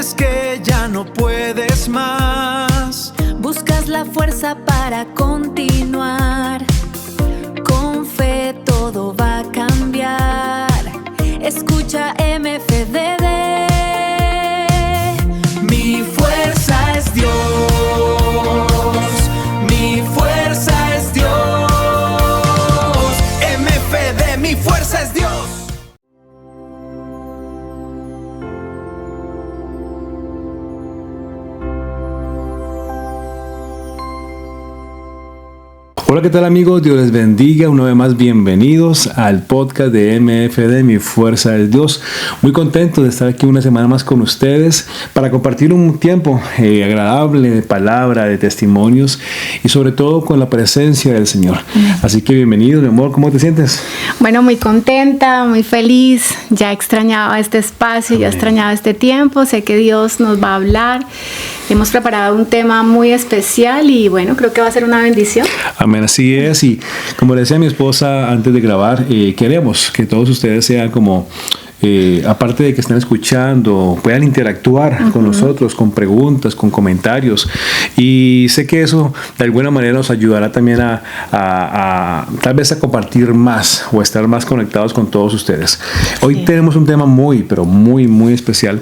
sientes que ya no puedes más. Buscas la fuerza para continuar. Con fe todo va a cambiar. Escucha MFDD. Mi fuerza es Dios. Mi fuerza es Dios. MFD, mi fuerza es Dios. Hola, ¿qué tal amigos? Dios les bendiga. Una vez más, bienvenidos al podcast de MFD, Mi Fuerza es Dios. Muy contento de estar aquí una semana más con ustedes para compartir un tiempo agradable de palabra, de testimonios y sobre todo con la presencia del Señor. Así que bienvenido, mi amor. ¿Cómo te sientes? Bueno, muy contenta, muy feliz. Ya extrañaba este espacio, ya extrañaba este tiempo. Sé que Dios nos va a hablar. Hemos preparado un tema muy especial y bueno, creo que va a ser una bendición. Amén, así es. Y como le decía a mi esposa antes de grabar, queremos que todos ustedes sean como... aparte de que estén escuchando, puedan interactuar con nosotros, con preguntas, con comentarios, y sé que eso de alguna manera nos ayudará también a tal vez a compartir más o estar más conectados con todos ustedes. Hoy tenemos un tema pero muy especial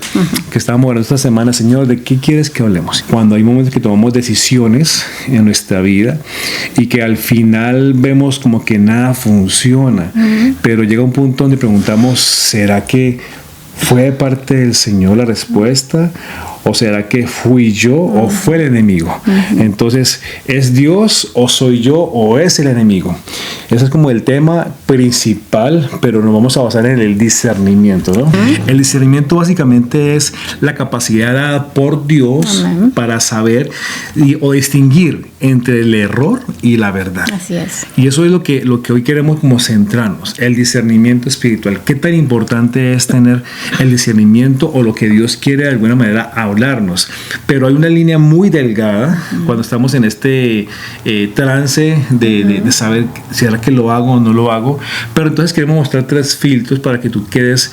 que estábamos hablando esta semana. Señor, ¿de qué quieres que hablemos? Cuando hay momentos que tomamos decisiones en nuestra vida y que al final vemos como que nada funciona, pero llega un punto donde preguntamos, ¿será que fue de parte del Señor la respuesta? ¿O será que fui yo o fue el enemigo? Entonces, ¿es Dios o soy yo o es el enemigo? Ese es como el tema principal, pero nos vamos a basar en el discernimiento, ¿no? El discernimiento básicamente es la capacidad dada por Dios para saber o distinguir entre el error y la verdad. Así es. Y eso es lo que hoy queremos como centrarnos, el discernimiento espiritual. ¿Qué tan importante es tener el discernimiento o lo que Dios quiere de alguna manera hablarnos? Pero hay una línea muy delgada cuando estamos en este trance de saber si era que lo hago o no lo hago. Pero entonces queremos mostrar 3 filtros para que tú quedes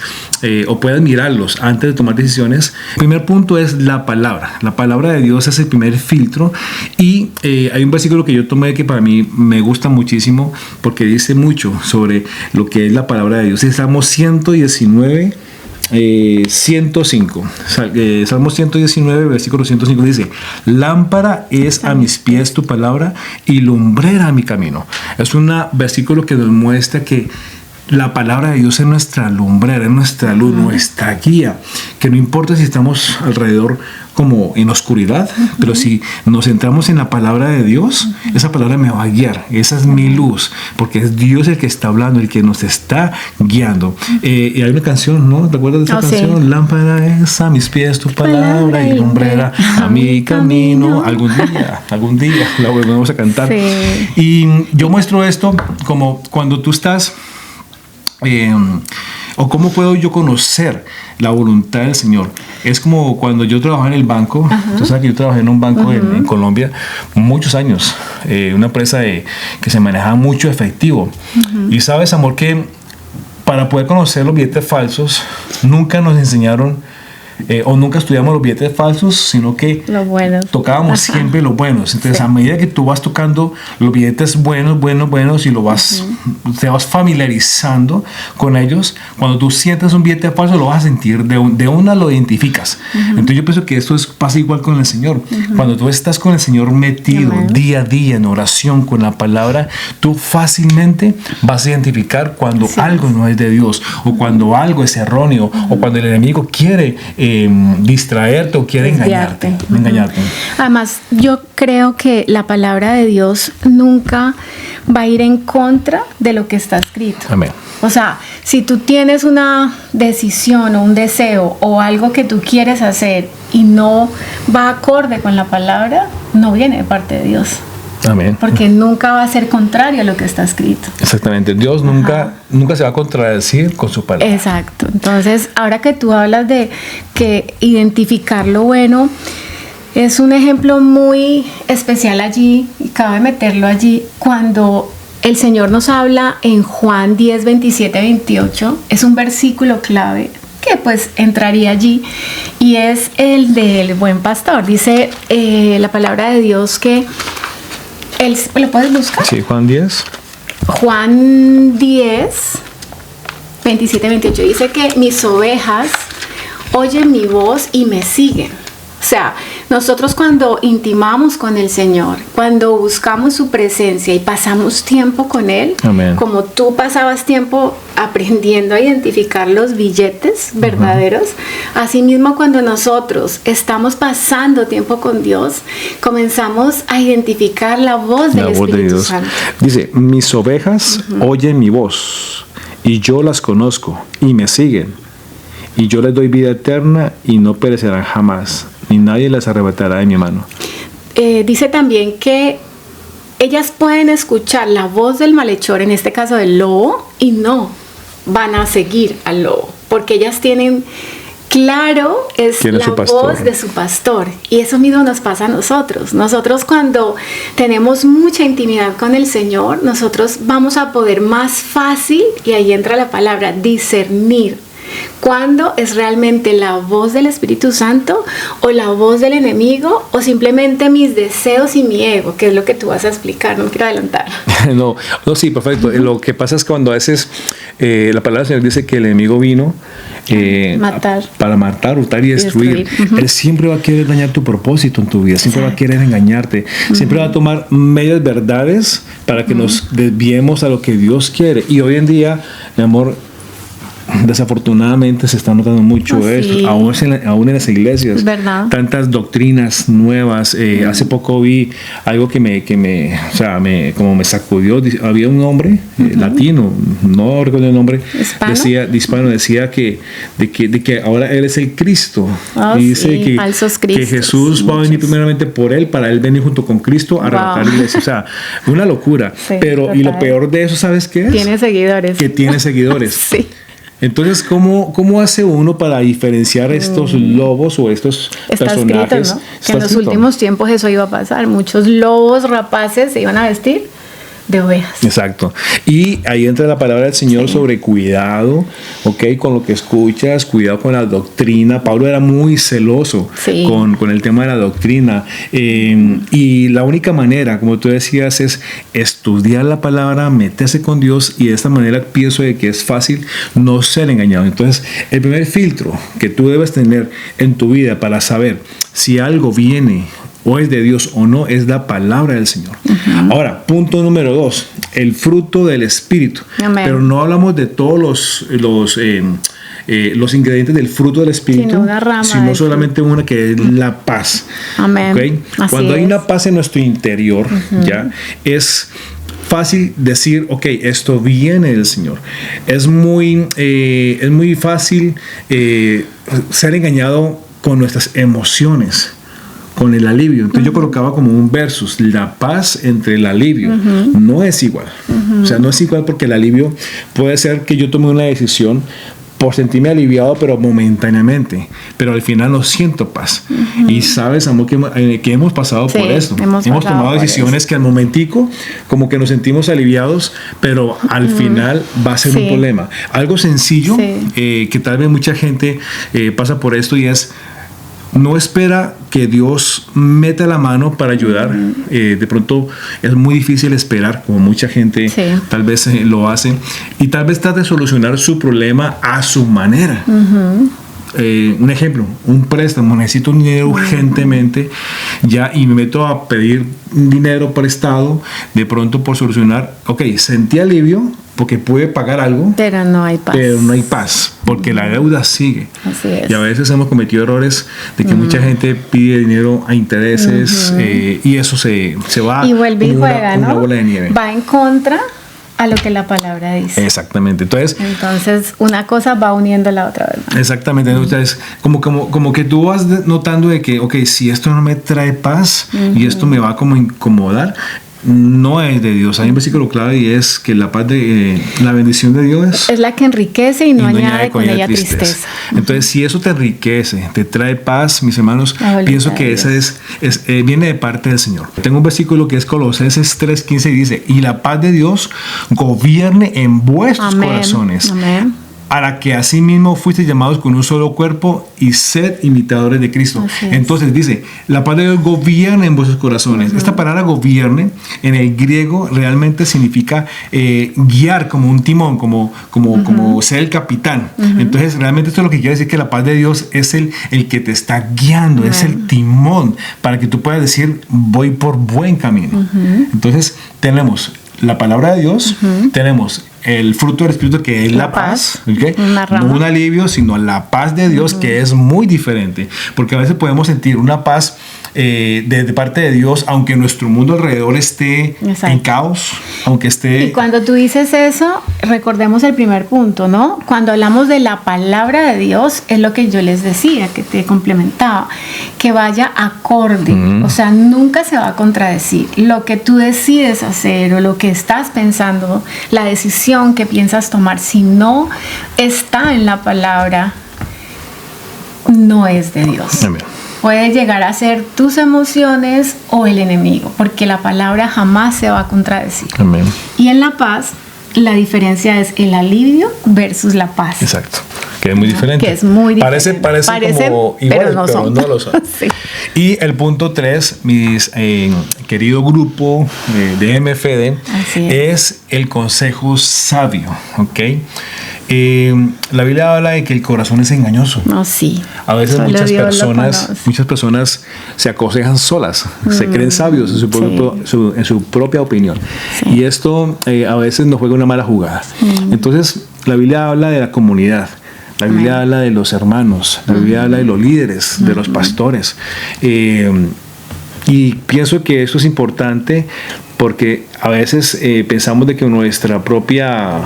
o puedas mirarlos antes de tomar decisiones. El primer punto es la palabra. La palabra de Dios es el primer filtro y hay un versículo que yo tomé que para mí me gusta muchísimo porque dice mucho sobre lo que es la palabra de Dios. Es Salmo 119, 105. Salmo 119, versículo 105 dice: lámpara es a mis pies tu palabra y lumbrera a mi camino. Es un versículo que nos muestra que la palabra de Dios es nuestra lumbrera, es nuestra luz, nuestra guía, que no importa si estamos alrededor como en oscuridad, pero si nos centramos en la palabra de Dios, esa palabra me va a guiar, esa es mi luz, porque es Dios el que está hablando, el que nos está guiando. Y hay una canción, ¿no? ¿Te acuerdas de esa canción? Sí. Lámpara es a mis pies tu palabra y lumbrera a mi camino. Algún día la volvemos a cantar. Sí. Y yo muestro esto como cuando tú estás... o cómo puedo yo conocer la voluntad del Señor. Es como cuando yo trabajaba en el banco. Tú sabes que yo trabajé en un banco en Colombia muchos años, una empresa que se manejaba mucho efectivo. Y sabes, amor, que para poder conocer los billetes falsos nunca nos enseñaron o nunca estudiamos los billetes falsos, sino que tocábamos siempre los buenos. Entonces, a medida que tú vas tocando los billetes buenos y te vas familiarizando con ellos, cuando tú sientes un billete falso, lo vas a sentir, de una lo identificas. Entonces, yo pienso que esto pasa igual con el Señor. Cuando tú estás con el Señor metido día a día en oración con la palabra, tú fácilmente vas a identificar cuando algo no es de Dios, o cuando algo es erróneo, o cuando el enemigo quiere distraerte o quiere engañarte. Además, yo creo que la palabra de Dios nunca va a ir en contra de lo que está escrito. Amén. O sea, si tú tienes una decisión o un deseo o algo que tú quieres hacer y no va acorde con la palabra, no viene de parte de Dios. Amén. Porque nunca va a ser contrario a lo que está escrito. Exactamente. Dios nunca se va a contradecir con su palabra. Exacto. Entonces, ahora que tú hablas de que identificar lo bueno, es un ejemplo muy especial allí, y cabe meterlo allí, cuando el Señor nos habla en Juan 10, 27, 28. Es un versículo clave que pues entraría allí, y es el del buen pastor. Dice la palabra de Dios que él, ¿lo puedes buscar? Sí, Juan 10. Juan 10, 27, 28 dice que mis ovejas oyen mi voz y me siguen. O sea, nosotros cuando intimamos con el Señor, cuando buscamos su presencia y pasamos tiempo con Él, Amén. como tú pasabas tiempo aprendiendo a identificar los billetes verdaderos, asimismo cuando nosotros estamos pasando tiempo con Dios, comenzamos a identificar la voz del Espíritu Santo. Dice, mis ovejas oyen mi voz y yo las conozco y me siguen. Y yo les doy vida eterna y no perecerán jamás, ni nadie las arrebatará de mi mano. Dice también que ellas pueden escuchar la voz del malhechor, en este caso del lobo, y no van a seguir al lobo, porque ellas tienen claro es la voz de su pastor. Y eso mismo nos pasa a nosotros. Nosotros cuando tenemos mucha intimidad con el Señor, nosotros vamos a poder más fácil, y ahí entra la palabra, discernir cuándo es realmente la voz del Espíritu Santo o la voz del enemigo o simplemente mis deseos y mi ego, que es lo que tú vas a explicar, no quiero adelantar. No, sí, perfecto. Lo que pasa es que cuando a veces la palabra del Señor dice que el enemigo vino para matar, hurtar y destruir. Él siempre va a querer dañar tu propósito en tu vida, siempre va a querer engañarte, siempre va a tomar medias verdades para que nos desviemos a lo que Dios quiere. Y hoy en día, mi amor, desafortunadamente se está notando mucho esto, aún en las iglesias, ¿verdad? Tantas doctrinas nuevas. Hace poco vi algo que me sacudió. Había un hombre latino, no recuerdo el nombre, decía que ahora él es el Cristo, y dice que Jesús va a venir primeramente por él, para él venir junto con Cristo a arrebatar la iglesia. O sea, una locura. Y lo peor de eso, ¿sabes qué es? Tiene seguidores. Que tiene seguidores. Sí. Entonces, ¿cómo hace uno para diferenciar estos lobos o estos personajes? Escrito, ¿no? Que en los últimos tiempos eso iba a pasar. Muchos lobos rapaces se iban a vestir de ovejas. Exacto. Y ahí entra la palabra del Señor sobre cuidado, ¿ok? Con lo que escuchas, cuidado con la doctrina. Pablo era muy celoso con el tema de la doctrina. Y la única manera, como tú decías, es estudiar la palabra, meterse con Dios, y de esta manera pienso de que es fácil no ser engañado. Entonces, el primer filtro que tú debes tener en tu vida para saber si algo viene o es de Dios o no, es la palabra del Señor. Ahora, punto número 2, el fruto del Espíritu. Amén. Pero no hablamos de todos los ingredientes del fruto del Espíritu, sino solamente una, que es la paz. Amén. ¿Okay? Cuando hay una paz en nuestro interior, ya es fácil decir, ok, esto viene del Señor. Es muy fácil ser engañado con nuestras emociones, con el alivio. Entonces yo colocaba como un versus, la paz entre el alivio. No es igual. O sea, no es igual, porque el alivio puede ser que yo tome una decisión por sentirme aliviado, pero momentáneamente, pero al final no siento paz. Y sabes, amor, que hemos pasado por esto. Hemos tomado decisiones que al momentico como que nos sentimos aliviados, pero al final va a ser un problema. Algo sencillo, que tal vez mucha gente pasa por esto, y es: no espera que Dios meta la mano para ayudar. De pronto es muy difícil esperar, como mucha gente tal vez lo hace, y tal vez trate de solucionar su problema a su manera. Un ejemplo, un préstamo, necesito un dinero urgentemente ya, y me meto a pedir dinero prestado, de pronto por solucionar, sentí alivio porque pude pagar algo, pero no hay paz, porque la deuda sigue. Así es. Y a veces hemos cometido errores de que mucha gente pide dinero a intereses, y eso se va, y vuelve y juega, una bola de nieve. Va en contra a lo que la palabra dice. Exactamente. Entonces una cosa va uniendo la otra, ¿verdad? Exactamente. Entonces, como que tú vas notando de que, si esto no me trae paz, y esto me va como a incomodar, no es de Dios. Hay un versículo clave, y es que la paz la bendición de Dios es la que enriquece y no añade con ella tristeza. Entonces, si eso te enriquece, te trae paz, mis hermanos, pienso que esa viene de parte del Señor. Tengo un versículo que es Colosenses 3:15, y dice: y la paz de Dios gobierne en vuestros corazones. a la que asimismo fuiste llamados con un solo cuerpo y sed imitadores de Cristo. Así es. Entonces dice, la paz de Dios gobierna en vuestros corazones. Esta palabra gobierne en el griego realmente significa guiar como un timón, como ser el capitán. Entonces realmente esto es lo que quiere decir, que la paz de Dios es el que te está guiando, es el timón para que tú puedas decir, voy por buen camino. Entonces tenemos la palabra de Dios, tenemos el fruto del Espíritu, que es la paz, ¿okay? No un alivio, sino la paz de Dios, que es muy diferente, porque a veces podemos sentir una paz de parte de Dios, aunque nuestro mundo alrededor esté en caos, aunque esté... Y cuando tú dices eso, recordemos el primer punto, ¿no? Cuando hablamos de la palabra de Dios, es lo que yo les decía, que te complementaba, que vaya acorde, o sea, nunca se va a contradecir. Lo que tú decides hacer o lo que estás pensando, la decisión que piensas tomar, si no está en la palabra, no es de Dios. Amén. Puede llegar a ser tus emociones o el enemigo, porque la palabra jamás se va a contradecir. Amén. Y en la paz, la diferencia es el alivio versus la paz. Exacto. Que es muy diferente. Que es muy diferente. Parece como igual, pero no lo son. Sí. Y el punto 3, mis querido grupo de MFD, es el consejo sabio. ¿Ok? La Biblia habla de que el corazón es engañoso. No, sí. A veces muchas personas se aconsejan solas, se creen sabios en su propia opinión. Sí. Y esto a veces nos juega una mala jugada. Entonces, la Biblia habla de la comunidad. La Biblia habla de los hermanos, la Biblia habla de los líderes, de los pastores. Y pienso que eso es importante porque a veces pensamos de que nuestra propia,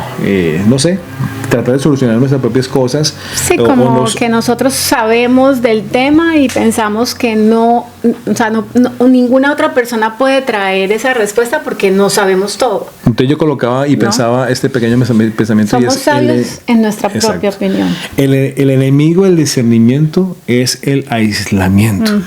tratar de solucionar nuestras propias cosas. Sí, como que nosotros sabemos del tema y pensamos que no, ninguna otra persona puede traer esa respuesta porque no sabemos todo. Entonces yo colocaba y pensaba este pequeño pensamiento. Somos sabios en nuestra propia opinión. El enemigo del discernimiento es el aislamiento.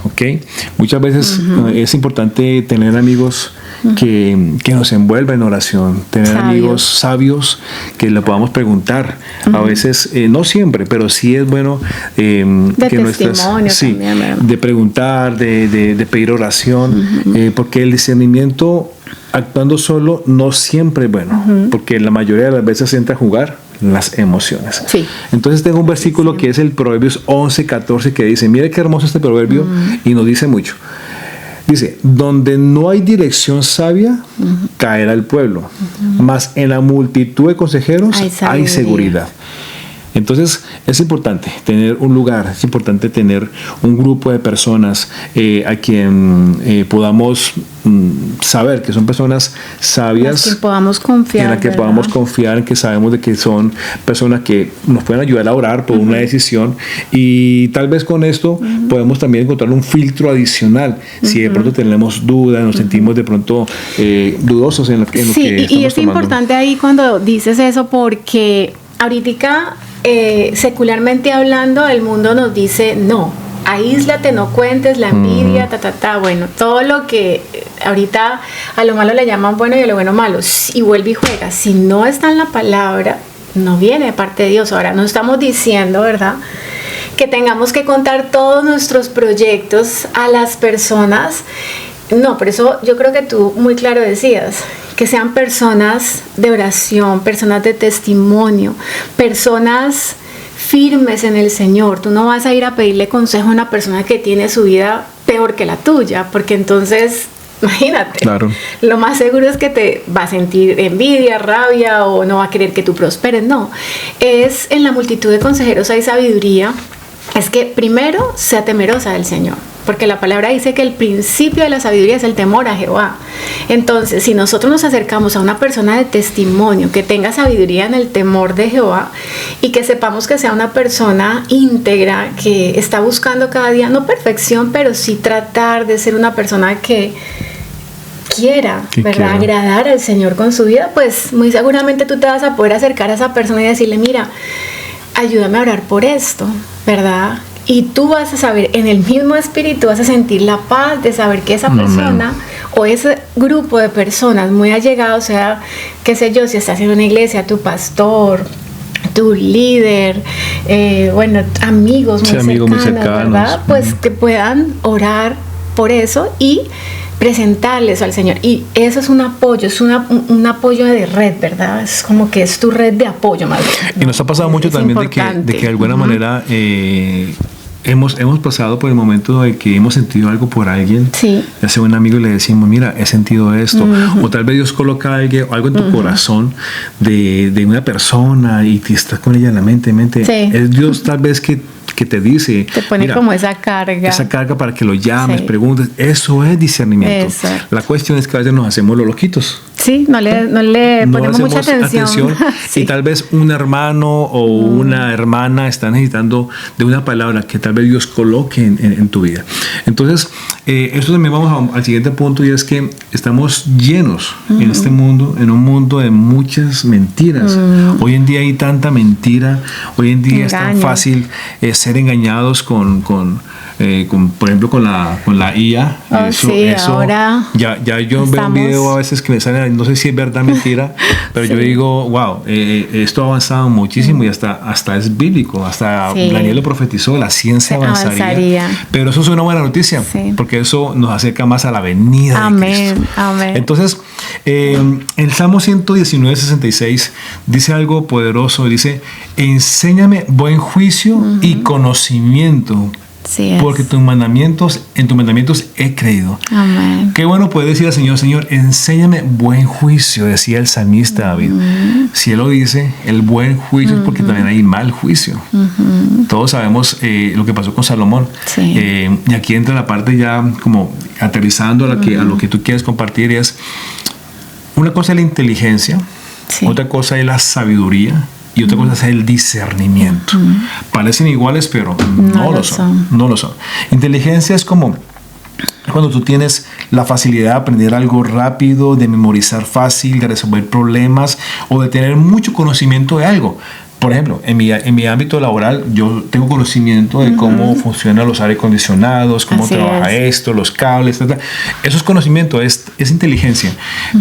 ¿Okay? Muchas veces es importante tener amigos que nos envuelva en oración, tener amigos sabios que le podamos preguntar. A veces, no siempre, pero sí es bueno de preguntar, de pedir oración, porque el discernimiento actuando solo no siempre es bueno, porque la mayoría de las veces entra a jugar las emociones. Sí. Entonces tengo un versículo que es el Proverbios 11:14 que dice, mire qué hermoso este proverbio y nos dice mucho. Dice, donde no hay dirección sabia, caerá el pueblo, mas en la multitud de consejeros hay seguridad. Entonces es importante tener un lugar, es importante tener un grupo de personas a quien podamos saber que son personas sabias, en las que podamos confiar, en las que podamos confiar, en que sabemos de que son personas que nos pueden ayudar a orar por una decisión, y tal vez con esto podemos también encontrar un filtro adicional si de pronto tenemos dudas, nos sentimos de pronto dudosos en lo que estamos y es tomando. Importante ahí cuando dices eso, porque ahorita secularmente hablando, el mundo nos dice no, aíslate, no cuentes, la envidia, bueno, todo lo que ahorita a lo malo le llaman bueno y a lo bueno malo, y vuelve y juega. Si no está en la palabra, no viene de parte de Dios. Ahora, no estamos diciendo, ¿verdad?, que tengamos que contar todos nuestros proyectos a las personas. No, por eso yo creo que tú muy claro decías, que sean personas de oración, personas de testimonio, personas firmes en el Señor. Tú no vas a ir a pedirle consejo a una persona que tiene su vida peor que la tuya, porque entonces, imagínate, claro, lo más seguro es que te va a sentir envidia, rabia, o no va a querer que tú prosperes. No, es en la multitud de consejeros hay sabiduría. Es que primero sea temerosa del Señor, porque la palabra dice que el principio de la sabiduría es el temor a Jehová. Entonces, si nosotros nos acercamos a una persona de testimonio que tenga sabiduría en el temor de Jehová, y que sepamos que sea una persona íntegra, que está buscando cada día, no perfección, pero sí tratar de ser una persona que quiera, ¿verdad?, agradar al Señor con su vida, pues muy seguramente tú te vas a poder acercar a esa persona y decirle, mira, ayúdame a orar por esto, ¿verdad? Y tú vas a saber, en el mismo espíritu vas a sentir la paz de saber que esa persona o ese grupo de personas muy allegados, o sea, qué sé yo, si estás en una iglesia, tu pastor, tu líder, bueno, amigos muy cercanos, ¿verdad? Pues que puedan orar por eso y presentarles al Señor. Y eso es un apoyo, es un apoyo de red, ¿verdad? Es como que es tu red de apoyo más bien, ¿no? Y nos ha pasado mucho también de que de alguna manera hemos pasado por el momento de que hemos sentido algo por alguien, ya sea un amigo, y le decimos, mira, he sentido esto, o tal vez Dios coloca algo en tu corazón de una persona y te estás con ella en la mente. Es Dios tal vez que te dice, te pone, mira, como esa carga para que lo llames, preguntes. Eso es discernimiento. La cuestión es que a veces nos hacemos los loquitos. Sí, no le ponemos mucha atención. Y tal vez un hermano o una hermana está necesitando de una palabra que tal vez Dios coloque en tu vida. Entonces, eso también vamos al siguiente punto, y es que estamos llenos en este mundo, en un mundo de muchas mentiras. Hoy en día hay tanta mentira, hoy en día es tan fácil ser engañados con por ejemplo, con la IA. Eso ahora ya yo veo un video a veces que me sale, no sé si es verdad o mentira, pero yo digo, wow, esto ha avanzado muchísimo, y hasta es bíblico, hasta Daniel lo profetizó, la ciencia avanzaría. Pero eso es una buena noticia, porque eso nos acerca más a la venida de Cristo. Amén. Entonces, el Salmo 119:66 dice algo poderoso, dice, enséñame buen juicio y conocimiento, porque en tus mandamientos he creído. Amén. Qué bueno poder decir al Señor, Señor, enséñame buen juicio, decía el salmista David. Si Él lo dice, el buen juicio es porque también hay mal juicio. Todos sabemos lo que pasó con Salomón. Y aquí entra la parte ya como aterrizando a lo que tú quieres compartir, es una cosa es la inteligencia, otra cosa es la sabiduría, y otra cosa es el discernimiento. Parecen iguales, pero no lo son. Inteligencia es como cuando tú tienes la facilidad de aprender algo rápido, de memorizar fácil, de resolver problemas, o de tener mucho conocimiento de algo. Por ejemplo, en mi ámbito laboral, yo tengo conocimiento de cómo funcionan los aire acondicionados, cómo trabaja esto, los cables, etc. Eso es conocimiento, es inteligencia.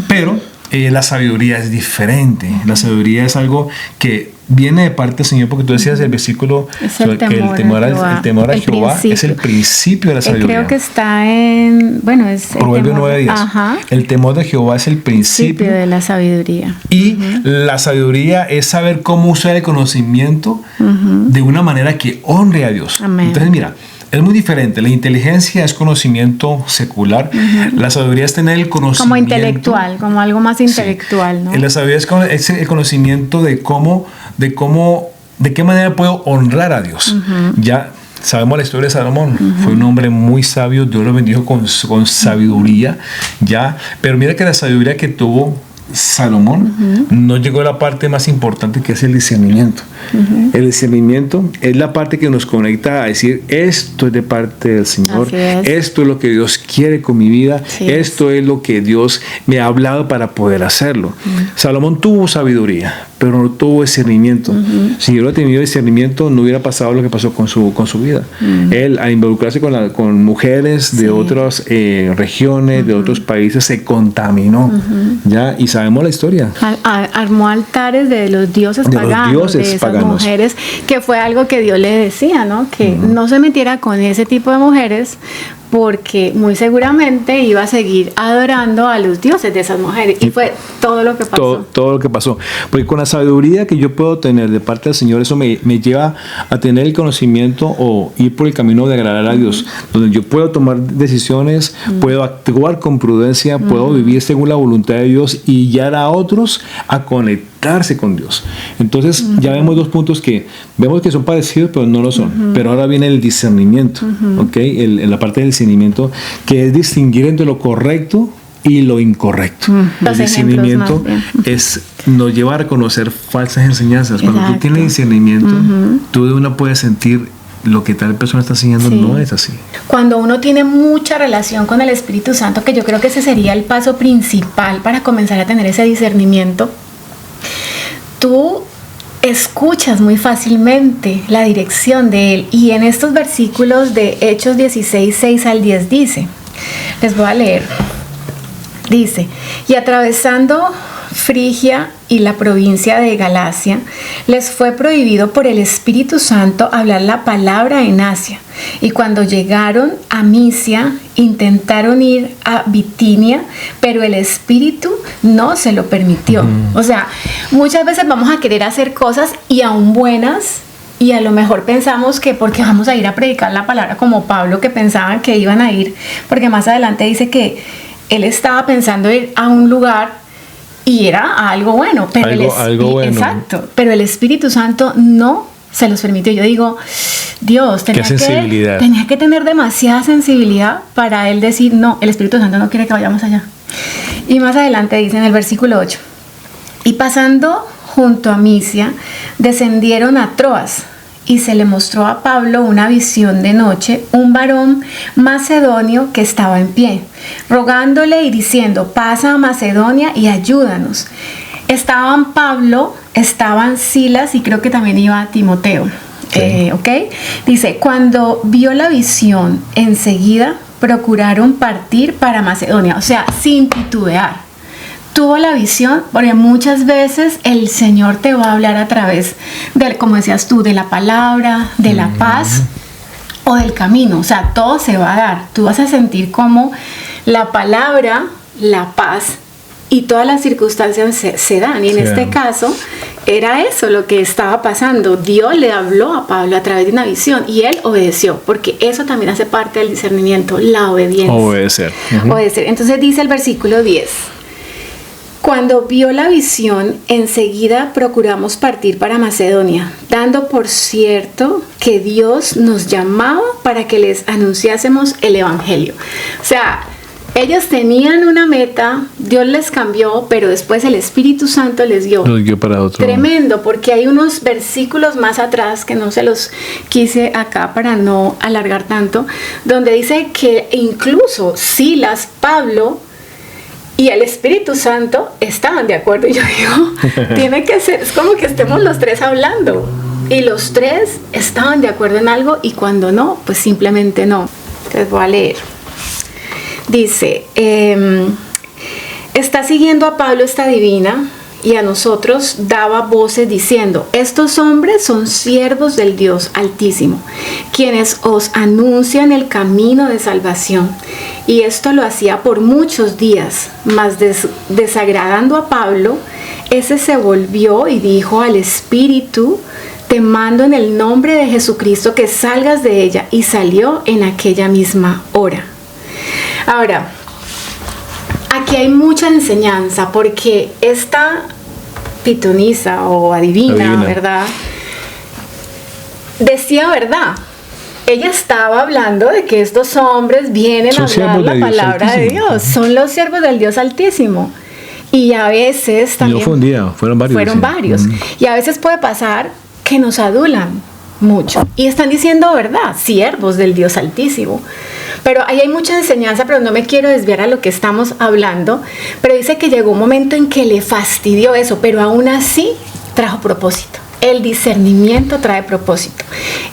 Pero la sabiduría es diferente. La sabiduría es algo que viene de parte del Señor, porque tú decías el versículo que el temor a Jehová es el principio de la sabiduría. Creo que está en, es Proverbios 9:10. El temor de Jehová es el principio de la sabiduría. Y la sabiduría es saber cómo usar el conocimiento de una manera que honre a Dios. Amén. Entonces, mira, es muy diferente. La inteligencia es conocimiento secular. La sabiduría es tener el conocimiento como intelectual, como algo más intelectual, ¿no? La sabiduría es el conocimiento de qué manera puedo honrar a Dios. Ya sabemos la historia de Salomón. Fue un hombre muy sabio. Dios lo bendijo con sabiduría. Ya, pero mira que la sabiduría que tuvo Salomón no llegó a la parte más importante, que es el discernimiento. El discernimiento es la parte que nos conecta a decir, esto es de parte del Señor, esto es lo que Dios quiere con mi vida, esto es lo que Dios me ha hablado para poder hacerlo. Salomón tuvo sabiduría, pero no tuvo discernimiento. Si hubiera tenido discernimiento, no hubiera pasado lo que pasó con su vida. Él, al involucrarse con mujeres de otras regiones, de otros países, se contaminó. ¿Ya? Y sabemos la historia. Armó altares de los dioses paganos, de esas mujeres, que fue algo que Dios le decía, ¿no? Que no se metiera con ese tipo de mujeres, porque muy seguramente iba a seguir adorando a los dioses de esas mujeres. Y fue todo lo que pasó. Todo lo que pasó. Porque con la sabiduría que yo puedo tener de parte del Señor, eso me lleva a tener el conocimiento o ir por el camino de agradar a Dios, donde yo puedo tomar decisiones, puedo actuar con prudencia, puedo vivir según la voluntad de Dios y guiar a otros a conectarse con Dios. Entonces ya vemos dos puntos que vemos que son parecidos, pero no lo son. Pero ahora viene el discernimiento, ¿ok? En la parte del discernimiento, que es distinguir entre lo correcto y lo incorrecto. El discernimiento nos lleva a reconocer falsas enseñanzas. Cuando tú tienes discernimiento, tú de una puedes sentir lo que tal persona está enseñando no es así. Cuando uno tiene mucha relación con el Espíritu Santo, que yo creo que ese sería el paso principal para comenzar a tener ese discernimiento, tú escuchas muy fácilmente la dirección de Él. Y en estos versículos de Hechos 16, 6 al 10 dice, les voy a leer, dice, y atravesando Frigia y la provincia de Galacia, les fue prohibido por el Espíritu Santo hablar la palabra en Asia. Y cuando llegaron a Misia, intentaron ir a Bitinia, pero el Espíritu no se lo permitió. O sea, muchas veces vamos a querer hacer cosas y aún buenas, y a lo mejor pensamos que porque vamos a ir a predicar la palabra, como Pablo, que pensaban que iban a ir, porque más adelante dice que él estaba pensando ir a un lugar y era algo bueno, pero algo bueno. Exacto, pero el Espíritu Santo no se los permitió. Yo digo, Dios, tenía que tener demasiada sensibilidad para él decir, no, el Espíritu Santo no quiere que vayamos allá. Y más adelante dice en el versículo 8, y pasando junto a Misia, descendieron a Troas, y se le mostró a Pablo una visión de noche, un varón macedonio que estaba en pie, rogándole y diciendo, pasa a Macedonia y ayúdanos. Estaban Pablo, estaban Silas y creo que también iba Timoteo. ¿Okay? Dice, cuando vio la visión, enseguida procuraron partir para Macedonia, o sea, sin titubear. Tuvo la visión, porque muchas veces el Señor te va a hablar a través de, como decías tú, de la palabra, de la paz o del camino. O sea, todo se va a dar. Tú vas a sentir como la palabra, la paz y todas las circunstancias se dan. Y en este caso era eso lo que estaba pasando. Dios le habló a Pablo a través de una visión y él obedeció, porque eso también hace parte del discernimiento, la obediencia. Obedecer. Obedecer. Entonces dice el versículo 10. Cuando vio la visión, enseguida procuramos partir para Macedonia, dando por cierto que Dios nos llamaba para que les anunciásemos el Evangelio. O sea, ellos tenían una meta, Dios les cambió, pero después el Espíritu Santo les dio para otro. Tremendo, porque hay unos versículos más atrás que no se los quise acá para no alargar tanto, donde dice que incluso Silas, Pablo y el Espíritu Santo estaban de acuerdo. Y yo digo, tiene que ser, es como que estemos los tres hablando. Y los tres estaban de acuerdo en algo y cuando no, pues simplemente no. Entonces voy a leer. Dice, está siguiendo a Pablo esta divina y a nosotros daba voces diciendo, estos hombres son siervos del Dios Altísimo, quienes os anuncian el camino de salvación. Y esto lo hacía por muchos días, mas desagradando a Pablo, ese se volvió y dijo al Espíritu, te mando en el nombre de Jesucristo que salgas de ella, y salió en aquella misma hora. Ahora, aquí hay mucha enseñanza, porque esta pitonisa o adivina, ¿verdad? Decía verdad. Ella estaba hablando de que estos hombres vienen a hablar la palabra de Dios. Son los siervos del Dios Altísimo. Y a veces también... No fue un día, fueron varios. Fueron varios. Y a veces puede pasar que nos adulan mucho. Y están diciendo verdad, siervos del Dios Altísimo. Pero ahí hay mucha enseñanza, pero no me quiero desviar a lo que estamos hablando. Pero dice que llegó un momento en que le fastidió eso, pero aún así trajo propósito. El discernimiento trae propósito.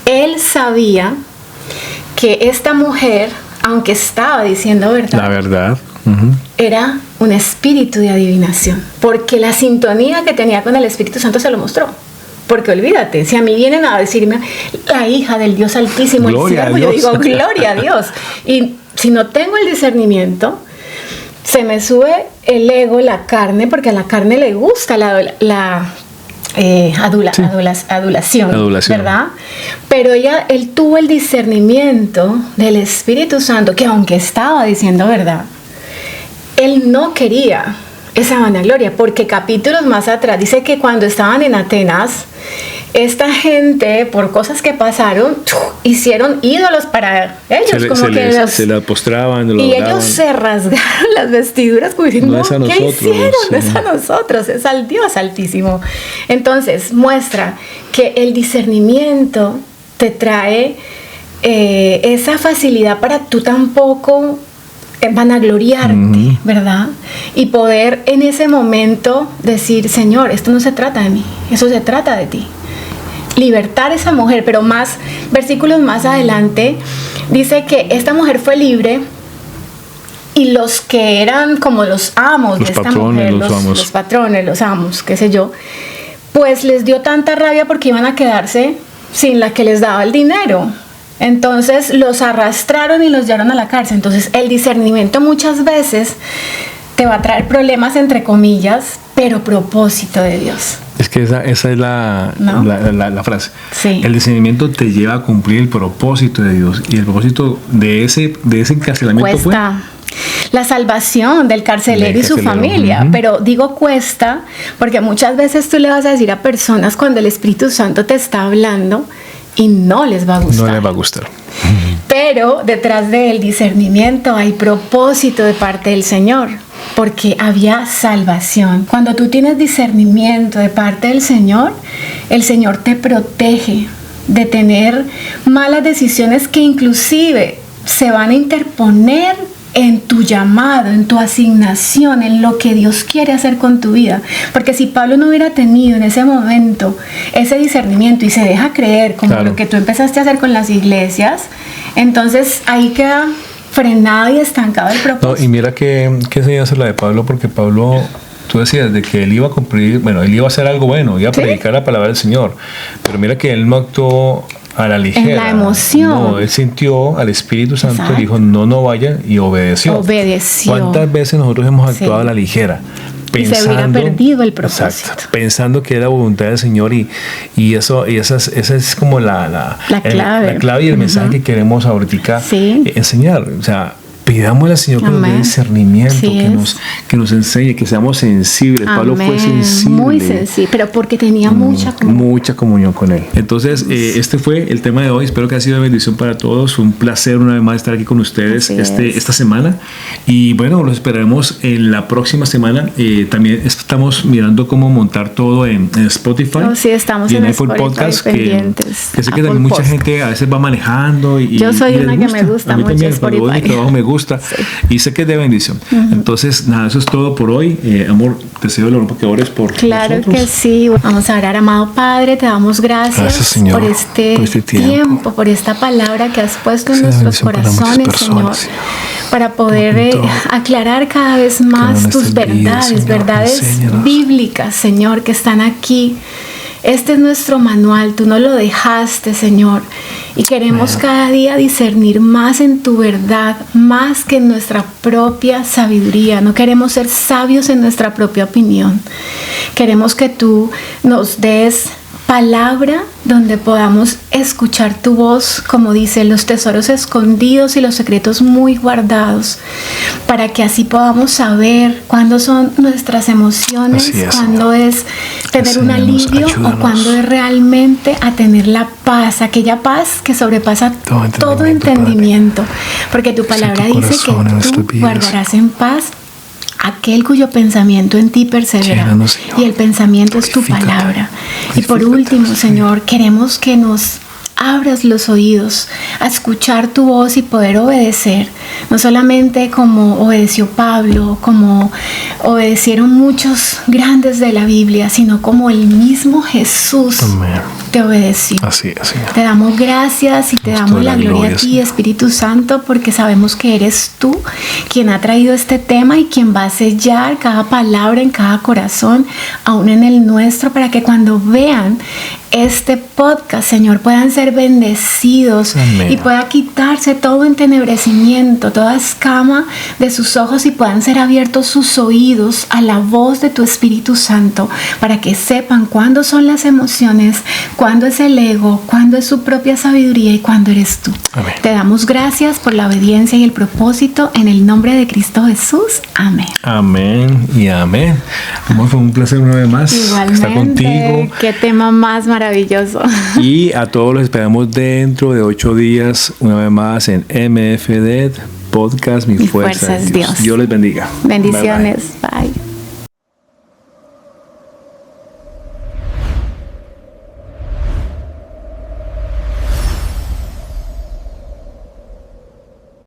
Él sabía que esta mujer, aunque estaba diciendo verdad, la verdad, era un espíritu de adivinación, porque la sintonía que tenía con el Espíritu Santo se lo mostró. Porque olvídate, si a mí vienen a decirme la hija del Dios Altísimo, gloria el siervo, yo digo gloria a Dios. Y si no tengo el discernimiento, se me sube el ego, la carne, porque a la carne le gusta adulación, ¿verdad? Pero él tuvo el discernimiento del Espíritu Santo, que aunque estaba diciendo verdad, él no quería esa vanagloria, porque capítulos más atrás dice que cuando estaban en Atenas, esta gente, por cosas que pasaron, hicieron ídolos para ellos, se la postraban, y ellos se rasgaron las vestiduras como diciendo, no es a nosotros, ¿qué hicieron? No es a nosotros, es al Dios Altísimo. Entonces muestra que el discernimiento te trae esa facilidad para tú tampoco vanagloriarte, ¿verdad? Y poder en ese momento decir, Señor, esto no se trata de mí, eso se trata de ti. Libertar a esa mujer, pero más versículos más adelante dice que esta mujer fue libre Y los que eran como los amos Los de esta patrones, mujer, los amos. los patrones, los amos, qué sé yo, pues les dio tanta rabia porque iban a quedarse sin la que les daba el dinero. Entonces los arrastraron y los llevaron a la cárcel. Entonces el discernimiento muchas veces te va a traer problemas, entre comillas, pero propósito de Dios. Es que esa es la frase. Sí. El discernimiento te lleva a cumplir el propósito de Dios. Y el propósito de ese encarcelamiento Cuesta la salvación del carcelero y su familia, pero digo cuesta porque muchas veces tú le vas a decir a personas cuando el Espíritu Santo te está hablando y no les va a gustar. No les va a gustar. Pero detrás del discernimiento hay propósito de parte del Señor, porque había salvación. Cuando tú tienes discernimiento de parte del Señor, el Señor te protege de tener malas decisiones que inclusive se van a interponer en tu llamado, en tu asignación, en lo que Dios quiere hacer con tu vida. Porque si Pablo no hubiera tenido en ese momento ese discernimiento y se deja creer como Claro. lo que tú empezaste a hacer con las iglesias, entonces ahí queda frenado y estancado el propósito. No, y mira qué enseñanza la de Pablo, porque Pablo, tú decías de que él iba a cumplir, bueno, él iba a hacer algo bueno, iba a predicar la palabra del Señor, pero mira que él no actuó a la ligera. En la emoción. No, él sintió al Espíritu Santo, Exacto. dijo, no vaya, y obedeció. Obedeció. ¿Cuántas veces nosotros hemos actuado Sí. a la ligera? Y se hubiera perdido el propósito. Exacto, pensando que era voluntad del Señor y esa es como la clave. la clave y el mensaje que queremos ahorita Sí. enseñar. O sea, pidámosle al Señor que nos dé Amén. discernimiento, Sí que nos enseñe, que seamos sensibles. Pablo fue Amén. sensible. Muy sensible, pero porque tenía Mucha comunión con Él. Entonces, este fue el tema de hoy. Espero que haya sido de bendición para todos. Un placer una vez más estar aquí con ustedes Así es. esta semana. Y bueno, los esperaremos en la próxima semana. También estamos mirando cómo montar todo en Spotify. Oh, sí, estamos y en Apple Spotify Podcast, pendientes. que sé que Apple también mucha Podcast. gente a veces va manejando. Yo soy y les una que me gusta A mí mucho también, cuando voy a mi Spotify. trabajo me gusta. Sí. Y sé que es de bendición. Entonces, nada, eso es todo por hoy. Amor, te cedo el honor para que ores por Claro nosotros. que sí. Vamos a orar, amado Padre, te damos gracias, Gracias, Señor, por este tiempo. por esta palabra que has puesto en Sea nuestros bendición para muchas corazones, personas, Señor, Señor. para poder Punto. aclarar cada vez más no tus estés bien, verdades, Señor, verdades enséñanos. bíblicas, Señor, que están aquí. Este es nuestro manual, tú nos lo dejaste, Señor, y queremos cada día discernir más en tu verdad, más que en nuestra propia sabiduría. No queremos ser sabios en nuestra propia opinión. Queremos que tú nos des palabra donde podamos escuchar tu voz, como dice, los tesoros escondidos y los secretos muy guardados, para que así podamos saber cuándo son nuestras emociones, Así es, cuándo es tener un Enséñanos, alivio ayúdanos. o cuándo es realmente a tener la paz, aquella paz que sobrepasa todo entendimiento, porque tu palabra tu dice corazón en que nuestras tú vidas. guardarás en paz aquel cuyo pensamiento en ti persevera. Llénanos, Señor. Y el pensamiento es tu Purifícate. palabra. Y por Purifícate, último, Señor. Señor, queremos que nos abras los oídos a escuchar tu voz y poder obedecer, no solamente como obedeció Pablo, como obedecieron muchos grandes de la Biblia, sino como el mismo Jesús Amén. te obedeció. Así es, Señor. Te damos gracias y te Nos damos toda la la gloria gloria, a ti, Señor. Espíritu Santo, porque sabemos que eres tú quien ha traído este tema y quien va a sellar cada palabra en cada corazón, aún en el nuestro, para que cuando vean este podcast, Señor, puedan ser bendecidos. Amén. Y pueda quitarse todo entenebrecimiento, toda escama de sus ojos y puedan ser abiertos sus oídos a la voz de tu Espíritu Santo, para que sepan cuándo son las emociones, cuándo es el ego, cuándo es su propia sabiduría y cuándo eres tú. Amén. Te damos gracias por la obediencia y el propósito en el nombre de Cristo Jesús. Amén. Amén y amén. Amor, fue un placer una vez más estar contigo. Qué tema más maravilloso. Y a todos los esperamos dentro de 8 días, una vez más en MFD Podcast. Mi fuerza es Dios. Dios les bendiga. Bendiciones. Bye.